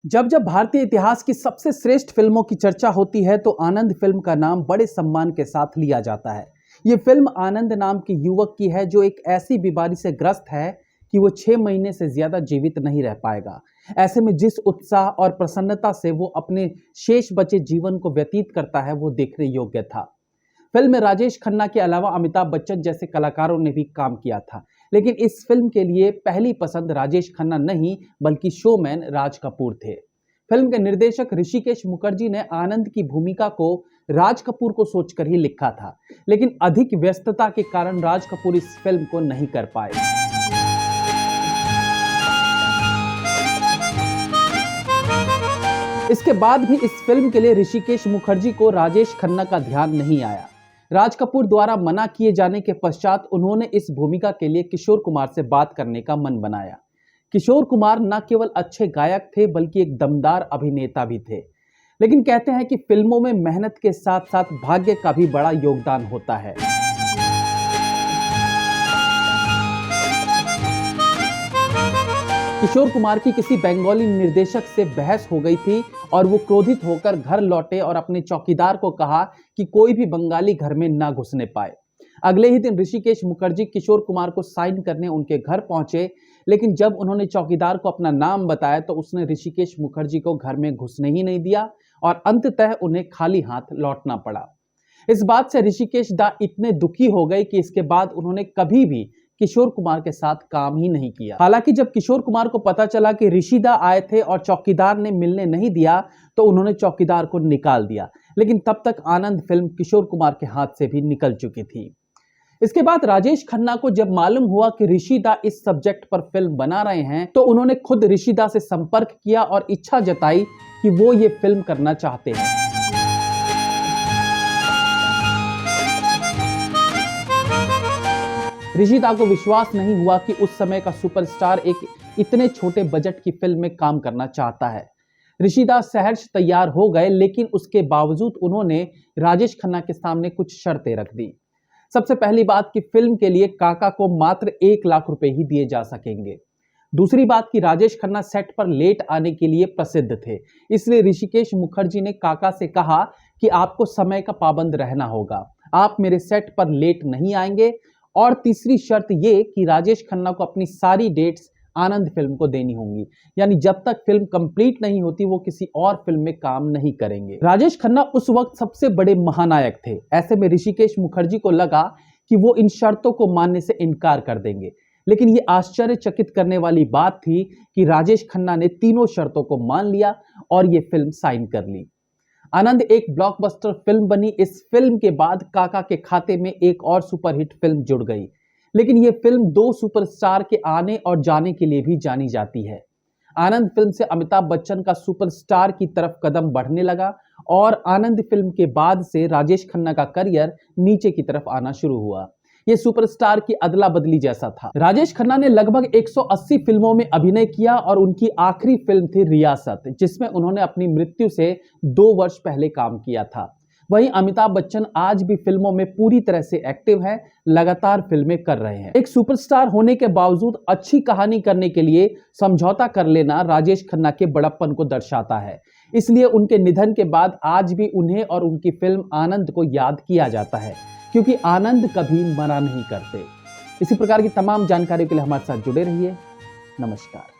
जब जब भारतीय इतिहास की सबसे श्रेष्ठ फिल्मों की चर्चा होती है तो आनंद फिल्म का नाम बड़े सम्मान के साथ लिया जाता है। ये फिल्म आनंद नाम के युवक की है जो एक ऐसी बीमारी से ग्रस्त है कि वो 6 महीने से ज्यादा जीवित नहीं रह पाएगा। ऐसे में जिस उत्साह और प्रसन्नता से वो अपने शेष बचे जीवन को व्यतीत करता है वो देखने योग्य था। फिल्म में राजेश खन्ना के अलावा अमिताभ बच्चन जैसे कलाकारों ने भी काम किया था, लेकिन इस फिल्म के लिए पहली पसंद राजेश खन्ना नहीं बल्कि शोमैन राज कपूर थे। फिल्म के निर्देशक ऋषिकेश मुखर्जी ने आनंद की भूमिका को राज कपूर को सोचकर ही लिखा था, लेकिन अधिक व्यस्तता के कारण राज कपूर इस फिल्म को नहीं कर पाए। इसके बाद भी इस फिल्म के लिए ऋषिकेश मुखर्जी को राजेश खन्ना का ध्यान नहीं आया। राज कपूर द्वारा मना किए जाने के पश्चात उन्होंने इस भूमिका के लिए किशोर कुमार से बात करने का मन बनाया। किशोर कुमार न केवल अच्छे गायक थे बल्कि एक दमदार अभिनेता भी थे, लेकिन कहते हैं कि फिल्मों में मेहनत के साथ साथ भाग्य का भी बड़ा योगदान होता है। किशोर कुमार की किसी बंगाली निर्देशक से बहस हो गई थी और वो क्रोधित होकर घर लौटे और अपने चौकीदार को कहा कि कोई भी बंगाली घर में ना घुसने पाए। अगले ही दिन ऋषिकेश मुखर्जी किशोर कुमार को साइन करने उनके घर पहुंचे, लेकिन जब उन्होंने चौकीदार को अपना नाम बताया तो उसने ऋषिकेश मुखर्जी को घर में घुसने ही नहीं दिया और अंततः उन्हें खाली हाथ लौटना पड़ा। इस बात से ऋषिकेश दा इतने दुखी हो गए कि इसके बाद उन्होंने कभी भी किशोर कुमार के साथ काम ही नहीं किया। हालांकि जब किशोर कुमार को पता चला कि ऋषिदा आए थे और चौकीदार ने मिलने नहीं दिया तो उन्होंने चौकीदार को निकाल दिया, लेकिन तब तक आनंद फिल्म किशोर कुमार के हाथ से भी निकल चुकी थी। इसके बाद राजेश खन्ना को जब मालूम हुआ कि ऋषिदा इस सब्जेक्ट पर फिल्म बना रहे हैं तो उन्होंने खुद ऋषिदा से संपर्क किया और इच्छा जताई कि वो ये फिल्म करना चाहते हैं। ऋषिदा को विश्वास नहीं हुआ कि उस समय का सुपरस्टार एक इतने छोटे बजट की फिल्म में काम करना चाहता है। ऋषिदा सहर्ष तैयार हो गए, लेकिन उसके बावजूद उन्होंने राजेश खन्ना के सामने कुछ शर्तें रख दी। सबसे पहली बात कि फिल्म के लिए काका को मात्र 1 लाख रुपए ही दिए जा सकेंगे। दूसरी बात कि राजेश खन्ना सेट पर लेट आने के लिए प्रसिद्ध थे, इसलिए ऋषिकेश मुखर्जी ने काका से कहा कि आपको समय का पाबंद रहना होगा, आप मेरे सेट पर लेट नहीं आएंगे। और तीसरी शर्त ये कि राजेश खन्ना को अपनी सारी डेट्स आनंद फिल्म को देनी होंगी, यानी जब तक फिल्म कंप्लीट नहीं होती वो किसी और फिल्म में काम नहीं करेंगे। राजेश खन्ना उस वक्त सबसे बड़े महानायक थे। ऐसे में ऋषिकेश मुखर्जी को लगा कि वो इन शर्तों को मानने से इनकार कर देंगे, लेकिन ये आश्चर्यचकित करने वाली बात थी कि राजेश खन्ना ने तीनों शर्तों को मान लिया और ये फिल्म साइन कर ली। आनंद एक ब्लॉकबस्टर फिल्म बनी। इस फिल्म के बाद काका के खाते में एक और सुपरहिट फिल्म जुड़ गई, लेकिन यह फिल्म 2 सुपरस्टार के आने और जाने के लिए भी जानी जाती है। आनंद फिल्म से अमिताभ बच्चन का सुपरस्टार की तरफ कदम बढ़ने लगा और आनंद फिल्म के बाद से राजेश खन्ना का करियर नीचे की तरफ आना शुरू हुआ। ये सुपरस्टार की अदला बदली जैसा था। राजेश खन्ना ने लगभग 180 फिल्मों में अभिनय किया और उनकी आखिरी फिल्म थी रियासत, जिसमें उन्होंने अपनी मृत्यु से 2 वर्ष पहले काम किया था। वहीं अमिताभ बच्चन आज भी फिल्मों में पूरी तरह से एक्टिव है, लगातार फिल्में कर रहे हैं। एक सुपरस्टार होने के बावजूद अच्छी कहानी करने के लिए समझौता कर लेना राजेश खन्ना के बड़प्पन को दर्शाता है। इसलिए उनके निधन के बाद आज भी उन्हें और उनकी फिल्म आनंद को याद किया जाता है, क्योंकि आनंद कभी मना नहीं करते। इसी प्रकार की तमाम जानकारी के लिए हमारे साथ जुड़े रहिए। नमस्कार।